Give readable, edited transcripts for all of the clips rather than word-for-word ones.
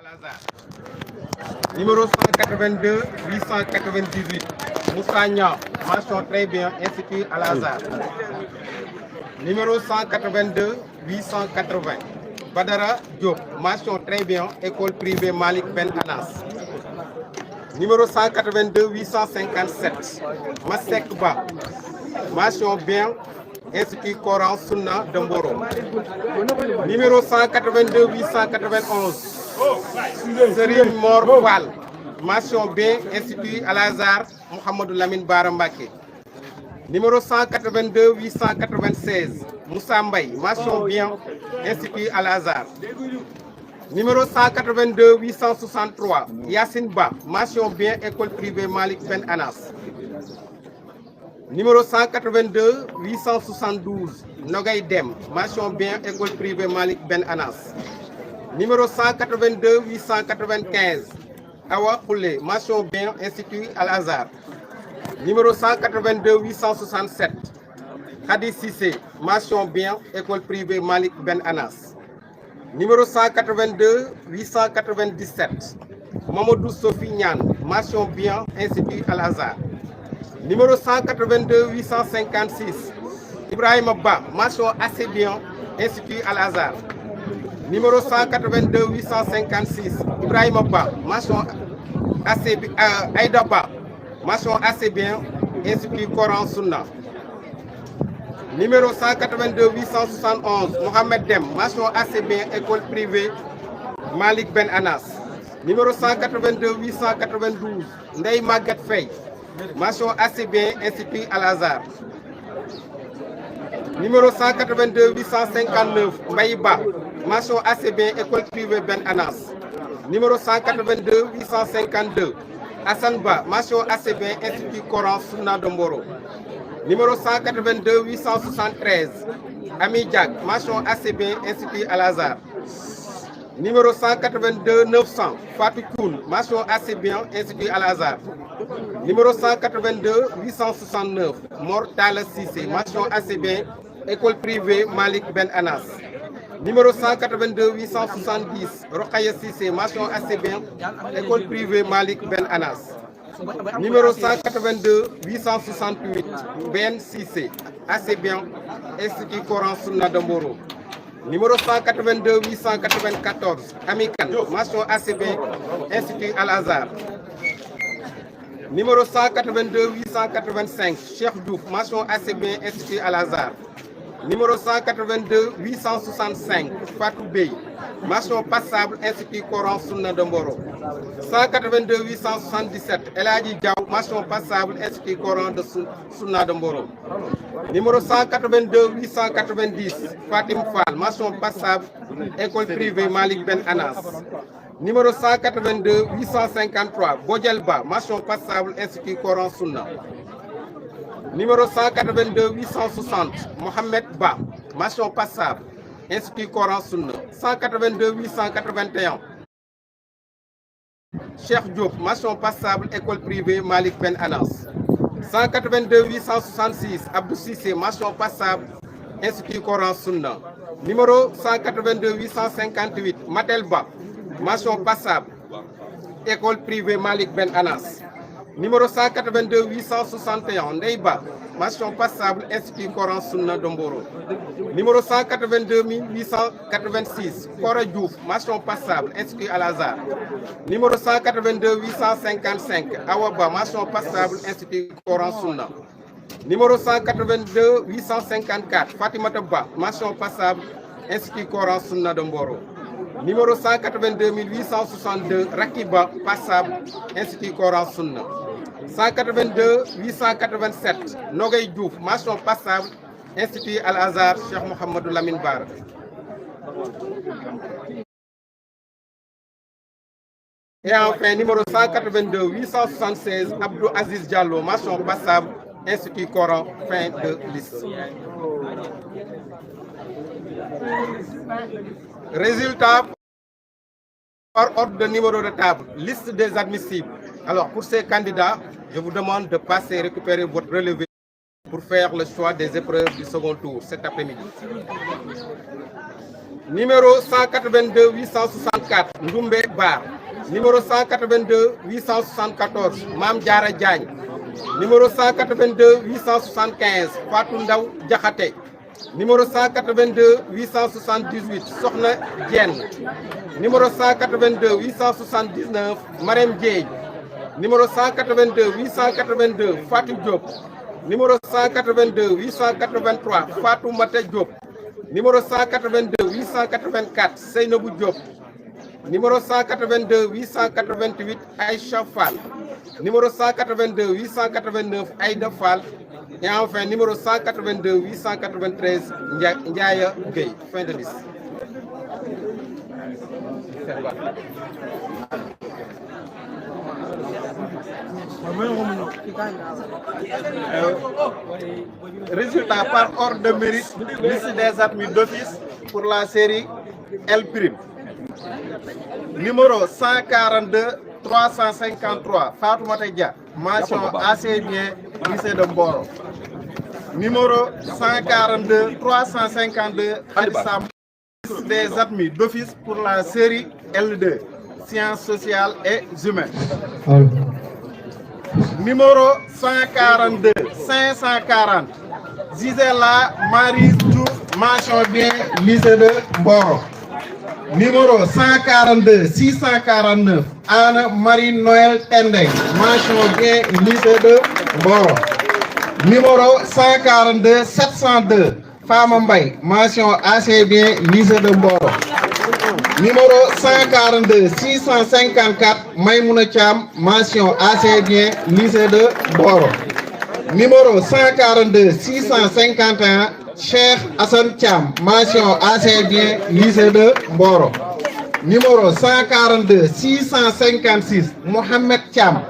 Al-Azhar. Numéro 182 898 Moussa Niang, mention très bien, Institut Al-Azhar. Numéro 182 880 Badara Diop, mention très bien, école privée Malik Ben Anas. Numéro 182 857 Masek Ba, mention bien, Institut Coran Sunna de Mboro. Numéro 182 891 Serine Mor Fall, mention bien, Institut Al-Azhar Mohamedou Lamine Bara Mbacké. Numéro 182 896 Moussa Mbaye, mention bien, Institut Al-Azhar. Numéro 182 863 Yassine Ba, mention bien, école privée Malik Ben Anas. Numéro 182 872 Nogay Dem, mention bien, école privée Malik Ben Anas. Numéro 182 895 Awa Poulé, mention bien, Institut Al-Azhar. Numéro 182 867 Khadi Cissé, mention bien, école privée Malik Ben Anas. Numéro 182 897 Mamadou Sophie Niane, mention bien, Institut Al-Azhar. Numéro 182 856 Ibrahima Ba, mention assez bien, Institut Al-Azhar. Numéro 182 856 Ibrahima Ba, mention assez bien, Aïda Ba, mention assez bien, Institut Coran Sunna. Numéro 182 871 Mohamed Dem, mention assez bien, école privée Malik Ben Anas. Numéro 182 892 Ndeye Maguette Faye, mention assez bien, Institut Al-Azhar. Numéro 182 859 Mbaye Ba, mention assez bien, école privée Ben Anas. Numéro 182 852 Hassan Ba, mention assez bien, Institut Coran Sunna de Mboro. Numéro 182 873 Ami Diak, mention assez bien, Institut Al-Azhar. Numéro 182 900 Fatou Koun, mention assez bien, Institut Al-Azhar. Numéro 182 869 Mor Tala Cissé, mention assez bien, école privée Malik Ben Anas. Numéro 182 870 Rokhaya Cissé, mention assez bien, école privée Malik Ben Anas. Numéro 182 868 Ben Cissé, assez bien, Institut Coran Sunna de Mboro. Numéro 182 894 Amikan, mention assez bien, Institut Al-Azhar. Numéro 182 885 Cheikh Diouf, mention assez bien, Institut Al-Azhar. Numéro 182 865 Fatou Bey, mention passable, Institut Coran Sunna de Mboro. 182 877 El Hadji Diaw, mention passable, Institut Coran de Sunna de Mboro. Numéro 182 890 Fatim Fall, mention passable, école privée Malik Ben Anas. Numéro 182 853 Bodjel Ba, mention passable, Institut Coran Sunna. Numéro 182 860 Mohamed Ba, mention passable, Institut Coran Sunna. 182 881 Cheikh Diop, mention passable, école privée Malik Ben Anas. 182 866 Abdou Cissé, mention passable, Institut Coran Sunna. Numéro 182 858 Matel Ba, mention passable, école privée Malik Ben Anas. Numéro 182 861 Ndeye Ba, mention passable, Institut Coran Sunna de Mboro. Numéro 182 886 Kora Diouf, mention passable, Institut Al-Azhar. Numéro 182 855 Awa Ba, mention passable, Institut Coran Sunna. Numéro 182 854 Fatimata Ba, mention passable, Institut Coran Sunna de Mboro. Numéro 182 862 Rakiba, passable, Institut Coran Sunna. 182 887 Nogay Diouf, mention passable, Institut Al-Azhar Cheikh Mohamedou Lamine Bara. Et enfin, numéro 182 876 Abdou Aziz Diallo, mention passable, Institut Coran, fin de liste. Résultat par ordre de numéro de table, liste des admissibles. Alors, pour ces candidats, je vous demande de passer récupérer votre relevé pour faire le choix des épreuves du second tour cet après-midi. Numéro 182 864 Ndoumbe Bar. Numéro 182 874 Mam Diara Diagne. Numéro 182 875 Fatou Ndaw Diakhaté. Numéro 182 878 Sokhna Diène. Numéro 182 879 Marème Dieye. Numéro 182 882 Fatou Diop. Numéro 182 883 Fatou Mata Diop. Numéro 182 884 Seynabou Diop. Numéro 182 888 Aïcha Fall. Numéro 182 889 Aïda Fall. Et enfin, numéro 182 893 Ndiaye Gueye. Fin de liste. Résultat par ordre de mérite, liste des admis d'office pour la série L'. Numéro 142 353 Fatoumata Dia, mention assez bien, lycée de Mboro. Numéro 142 352 Khadissam, liste des admis d'office pour la série L2, sciences sociales et humaines. Numéro 142 540 Zizela Marie Diouf, mention bien, lycée de Mboro. Numéro 142 649 Anne Marie Noël Tendeng, mention bien, lycée de Mboro. Numéro 142 702 Fama Mbaye, mention assez bien, lycée de Mboro. Numéro 142 654 Maïmouna Thiam, mention assez bien, lycée de Mboro. Numéro 142 651 Cheikh Hassan Thiam, mention assez bien, lycée de Mboro. Numéro 142 656 Mohamed Thiam,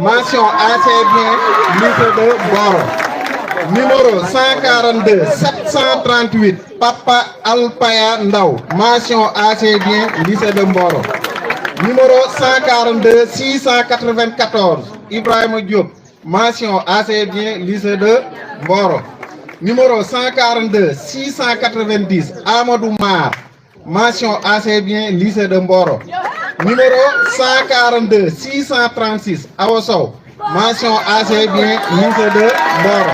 mention assez bien, lycée de Mboro. Numéro 142 738 Papa Alpaya Ndaw, mention assez bien, lycée de Mboro. Numéro 142 694 Ibrahima Diop, mention assez bien, lycée de Mboro. Numéro 142 690 Amadou Mar, mention assez bien, lycée de Mboro. Numéro 142 636 Awosow, mention assez bien, lycée de Mboro.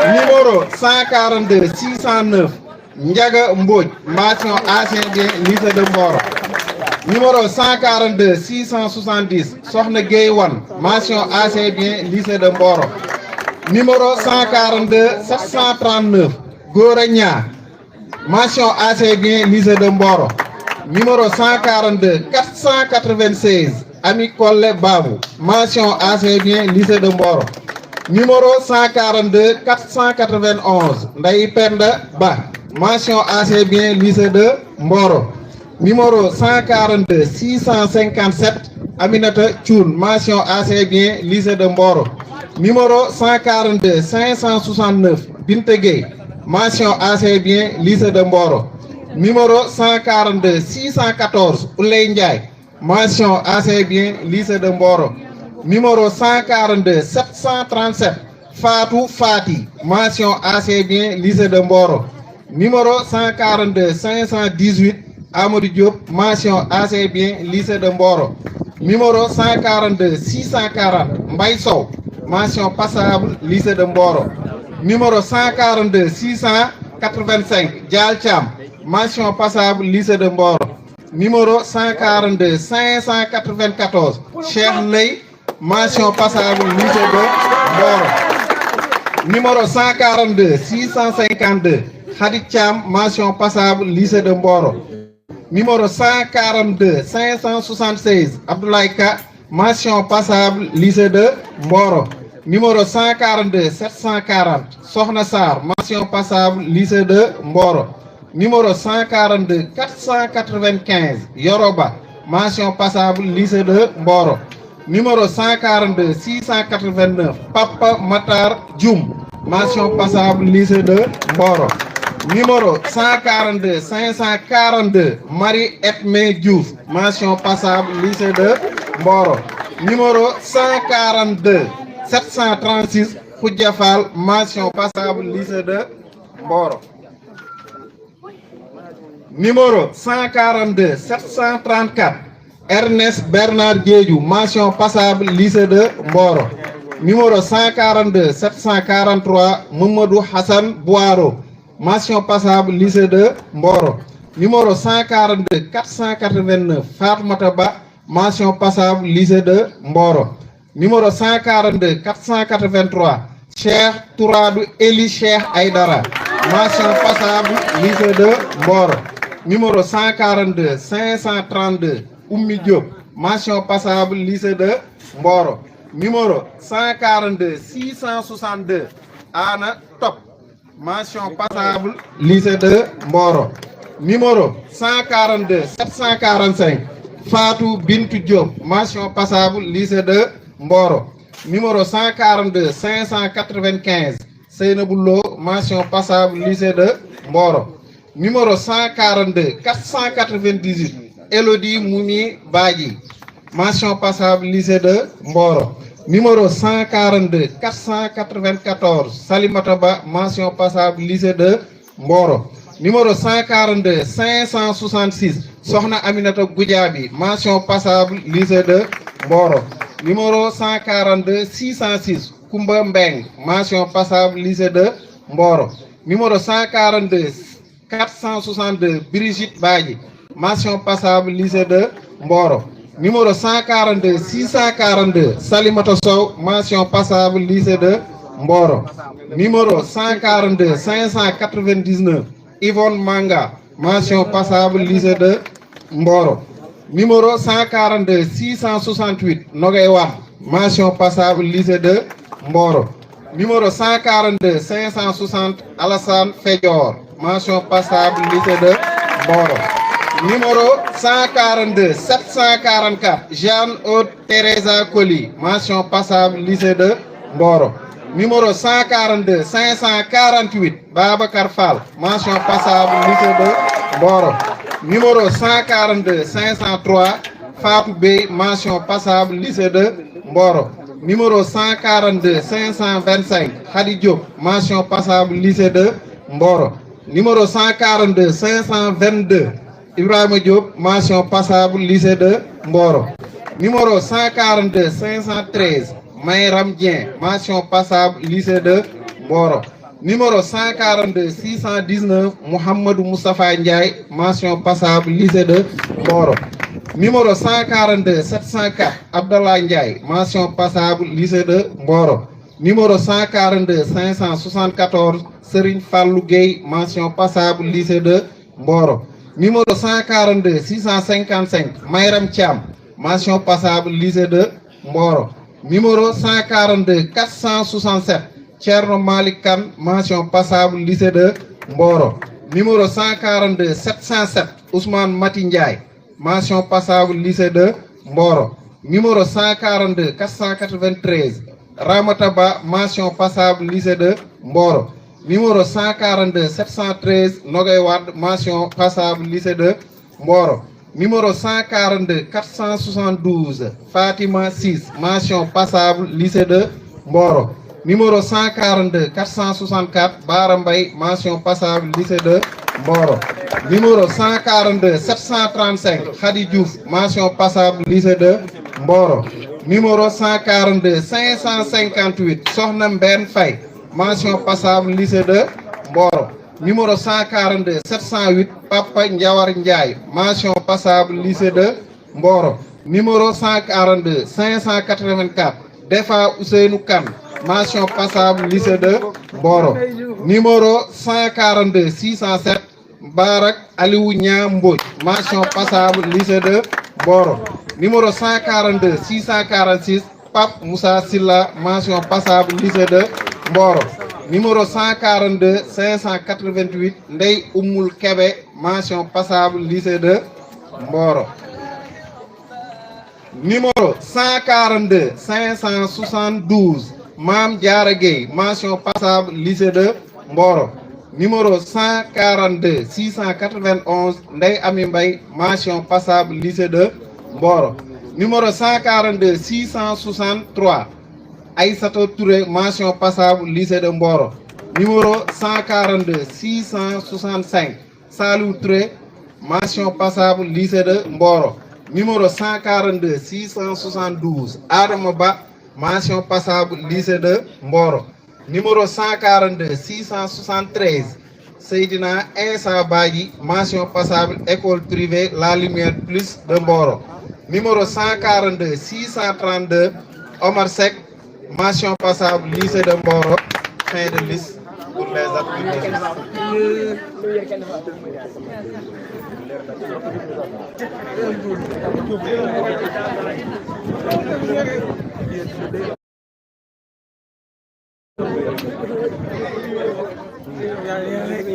Numéro 142 609 Ndiaga Mbodj, mention assez bien, lycée de Mboro. Numéro 142 670 Sokhna Gueye Wan, mention assez bien, lycée de Mboro. Numéro 142 739 Gora Nia, mention assez bien, lycée de Mboro. Numéro 142 496 Ami Kolle Babou, mention assez bien, lycée de Mboro. Numéro 142 491 Ndaï Penda Ba, mention assez bien, lycée de Mboro. Numéro 142 657 Aminata Thioune, mention assez bien, lycée de Mboro. Numéro 142 569 Binte Gueye, mention assez bien, lycée de Mboro. Numéro 142 614 Ouley Ndiaye, mention assez bien, lycée de Mboro. Numéro 142 737 Fatou Fati, mention assez bien, lycée de Mboro. Numéro 142 518 Amadou Diop, mention assez bien, lycée de Mboro. Numéro 142 640 Mbaye Sow, mention passable, lycée de Mboro. Numéro 142 685 Dial Thiam, mention passable, lycée de Mboro. Numéro 142 594 Cheikh Ley, mention passable, lycée de Mboro. Numéro 142 652 Khadid Thiam, mention passable, lycée de Mboro. Numéro 142 576 Abdoulaye Ka, mention passable, lycée de Mboro. Numéro 142 740 Sokhna Sarr, mention passable, lycée de Mboro. Numéro 142 495 Yoroba, mention passable, lycée de Mboro. Numéro 142 689 Papa Matar Dioum, mention passable, lycée de Mboro. Numéro 142 542 Marie Edmé Diouf, mention passable, lycée de Mboro. Numéro 142 736 Khoudia Fall, mention passable, lycée de Mboro. Numéro 142 734 Ernest Bernard Diédhiou, mention passable, lycée de Mboro. Numéro 142 743 Mamadou Hassan Boiro, mention passable, lycée de Mboro. Numéro 142 489 Fatmata Ba, mention passable, lycée de Mboro. Numéro 142 483 Cheikh Touradou Eli Cheikh Aïdara, mention passable, lycée de Mboro. Numéro 142 532 Oumi Diop, mention passable, lycée de Mboro. Numéro 142 662 Anna Top, mention passable, lycée de Mboro. Numéro 142 745 Fatou Bintou Diop, mention passable, lycée de Mboro. Numéro 142 595 Seynabou Lo, mention passable, lycée de Mboro. Numéro 142 498 Elodie Moumi Badji, mention passable, lycée de Mboro. Numéro 142 494 Salimata Ba, mention passable, lycée de Mboro. Numéro 142 566 Sohna Aminata Goudiaby, mention passable, lycée de Mboro. Numéro 142 606 Koumba Mbeng, mention passable, lycée de Mboro. Numéro 142 462 Brigitte Badji, mention passable, lycée de Mboro. Numéro 142 642 Salimata Sow, mention passable, lycée de Mboro. Numéro 142 599 Yvonne Manga, mention passable, lycée de Mboro. Numéro 142 668 Nogay Wam, mention passable, lycée de Mboro. Numéro 142 560 Alassane Fedior, mention passable, lycée de Mboro. Numéro 142 744 Jeanne-Aude Teresa Colli, mention passable, lycée de Mboro. Numéro 142 548 Babacar Fall, mention passable, lycée de Mboro. Numéro 142 503 Fatou Bey, mention passable, lycée de Mboro. Numéro 142 525 Khady Diop, mention passable, lycée de Mboro. Numéro 142 522 Ibrahima Diop, mention passable, lycée de Mboro. Numéro 142 513 Mayram Dien, mention passable, lycée de Mboro. Numéro 142 619 Mohamedou Moustapha Ndiaye, mention passable, lycée de Mboro. Numéro 142 704 Abdallah Ndiaye, mention passable, lycée de Mboro. Numéro 142 574 Serigne Fallou Gueye, mention passable, lycée de Mboro. Numéro 142 655 Mayram Thiam, mention passable, lycée de Mboro. Numéro 142 467 Thierno Malick Kane, mention passable, lycée de Mboro. Numéro 142 707 Ousmane Mati Ndiaye, mention passable, lycée de Mboro. Numéro 142 493 Ramataba, mention passable, lycée de Mboro. Numéro 142 713 Nogay Wade, mention passable, lycée de Mboro. Numéro 142 472 Fatima 6, mention passable, lycée de Mboro. Numéro 142 464 Barambay, mention passable, lycée de Mboro. Numéro 142 735 Khady Diouf, mention passable, lycée de Mboro. Numéro 142 558 Sohna Mben Faye, mention passable, lycée de Mboro. Numéro 142 708 Papa Ndiawar Ndiaye, mention passable, lycée de Mboro. Numéro 142 584 Defa Ousseynou Kane, mention passable, lycée de Mboro. Numéro 142 607 Barak Aliou Niang Mbodj, mention passable, lycée de Mboro. Numéro 142 646 Pape Moussa Silla, mention passable, lycée de Mboro. Numéro 142 588 Ndey Oumoul Kebe, mention passable, lycée de Mboro. Numéro 142 572 Mam Diara Gueye, mention passable, lycée de Mboro. Numéro 142 691 Ndey Ami Mbaye, mention passable, lycée de Mboro. Numéro 142 663 Aïssato Touré, mention passable, lycée de Mboro. Numéro 142 665 Salou Touré, mention passable lycée de Mboro. Numéro 142 672 Adama Ba, mention passable lycée de Mboro. Numéro 142 673 Seydina Insa Badji, mention passable école privée La Lumière Plus de Mboro. Numéro 142 632 Omar Seck, mention passable lycée de Mboro. Fin de liste pour les applications.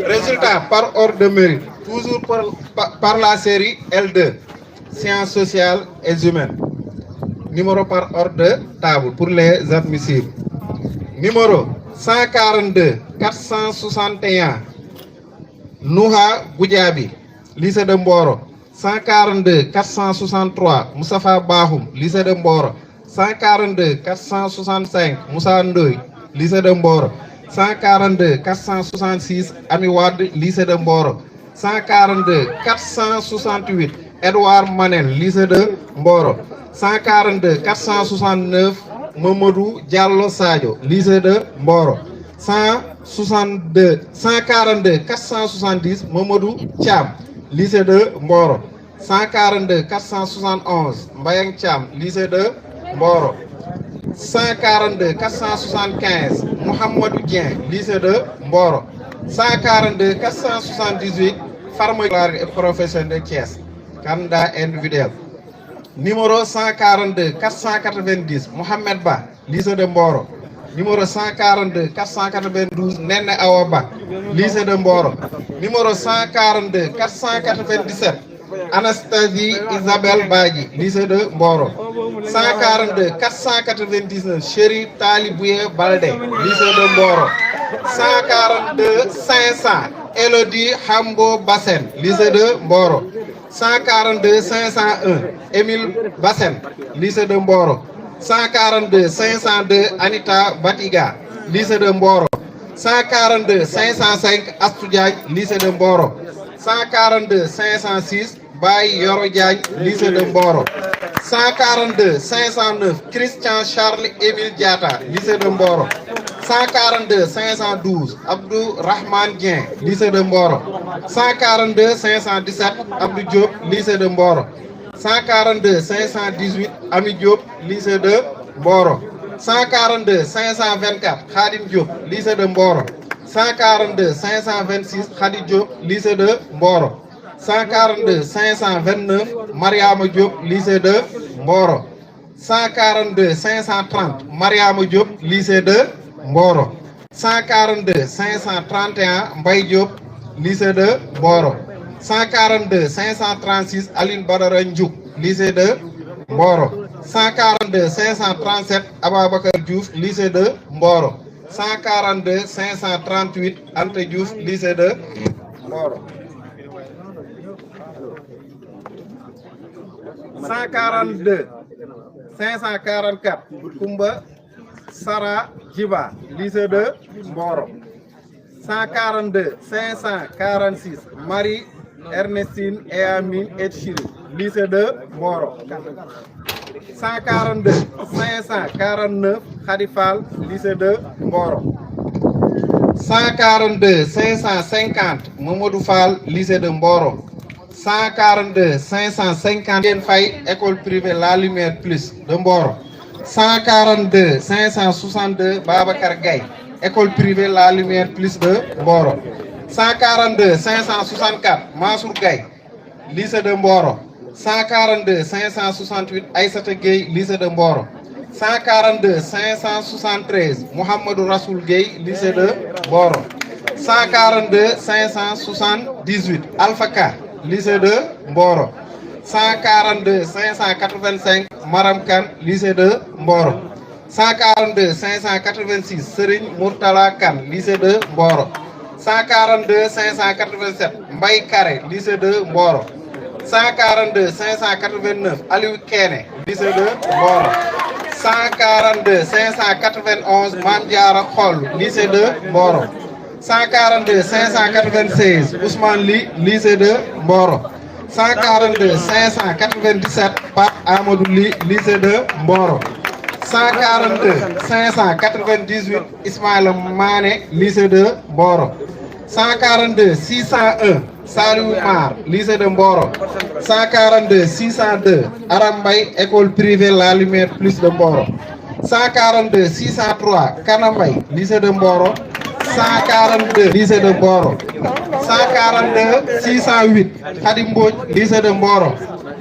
Résultat par ordre de mérite, toujours par la série L2, sciences sociales et humaines. Numéro par ordre de table pour les admissibles. Numéro 142 461 Nouha Goudiaby, lycée de Mboro. 142 463 Moustapha Bahoum, lycée de Mboro. 142 465 Moussa Ndoye, lycée de Mboro. 142 466 Ami Wade, lycée de Mboro. 142 468 Edouard Manel, lycée de Mboro. 142 469 Mamadou Diallo Sadio, lycée de Mboro. 142 470 Mamadou Thiam, lycée de Mboro. 142 471 Mbayang Thiam, lycée de Mboro. 142 475 Mohamedou Dieng, lycée de Mboro. 142 478 Farma et professeur de Thiès, candidat individuel. Numéro 142 490 Mohamed Ba, lycée de Mboro. Numéro 142 492 Nene Awaba, lycée de Mboro. Numéro 142 497 Anastasie Isabelle Badji, lycée de Mboro. 142 499 Chéri Talibouye Balde, lycée de Mboro. 142 500 Elodie Hambo Bassen, lycée de Mboro. 142 501 Émile Bassen, lycée de Mboro. 142 502 Anita Batiga, lycée de Mboro. 142 505 Astou Diagne, lycée de Mboro. 142 506 Baye Yoro Diagne, lycée de Mboro. 142 509 Christian Charles Émile Diata, lycée de Mboro. 142 512 Abdou Rahman Dien, lycée de Mboro. 142 517 Abdou Diop, lycée de Mboro. 142 518 Ami Diop, lycée de Mboro. 142 524 Khadim Diop, lycée de Mboro. 142 526 Khadi Diop, lycée de Mboro. 142 529 Mariama Diop, lycée de Mboro. 142 530 Mariama Diop, lycée de Mboro. 142 531 Mbaye Diop, lycée de Mboro. 142 536 Aline Badara Ndiouk, lycée de Mboro. 142 537 Ababakar Diouf, lycée de Mboro. 142 538 Ante Diouf, lycée de Mboro. 142 544 Koumba Sara Djiba, lycée de Mboro. 142 546 Marie Ernestine et Amine Etchiri, lycée de Mboro. 142 549 Khadifal, lycée de Mboro. 142 550 Mamadou Fall, lycée de Mboro. 142 550 Yen Faye, école privée La Lumière Plus de Mboro. 142 562 Babacar Gaye, école privée La Lumière Plus de Mboro. 142 564 Mansour Gaye, lycée de Mboro. 142 568 Aïssata Gueye, lycée de Mboro. 142 573 Mohamedou Rassoul Gueye, lycée de Mboro. 142 578 Alpha Ka, lycée de Mboro. 142 585 Maram Kane, lycée de Mboro. 142 586 Serigne Mourtala Kane, lycée de Mboro. 142 587 Mbaye Kare, lycée de Mboro. 142 589 Aliou Kene, lycée de Mboro. 142 591 Mame Diarra Khol, lycée de Mboro. 142 596 Ousmane Ly, lycée de Mboro. 142 597 Pape Amadou Ly lycée de Mboro. 142 598 Ismaïla Mané lycée de Mboro. 142 601 Saliou Mar lycée de Mboro. 142 602 Aram Mbaye école privée La Lumière Plus de Mboro. 142 603 Kanambay lycée de Mboro. 142 lycée de Mboro. 142 608 Khadim Mbodj lycée de Mboro.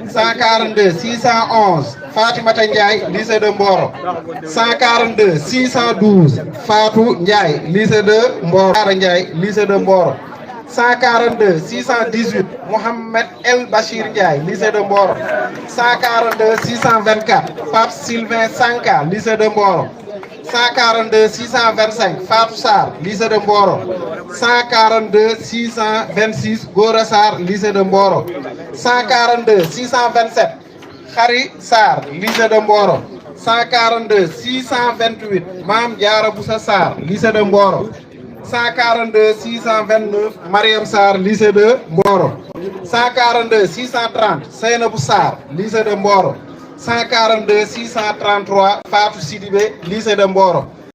142 611 Fatimata Ndiaye lycée de Mboro. 142 612 Fatou Ndiaye lycée de Mboro. Ara Ndiaye lycée de Mboro. 142 618 Mohamed El Bachir Ndiaye lycée de Mboro. 142 624 Pape Sylvain Sanka lycée de Mboro. 142 625 Fatou Sarr lycée de Mboro. 142 626 Gora Sarr lycée de Mboro. 142 627 Khari Sarr lycée de Mboro. 142 628 Mame Diarra Boussa Sarr lycée de Mboro. 142 629 Mariam Sarr lycée de Mboro. 142 630 Seynabou Sarr lycée de Mboro. 142 633 Fatou Sidibé lycée de Mboro.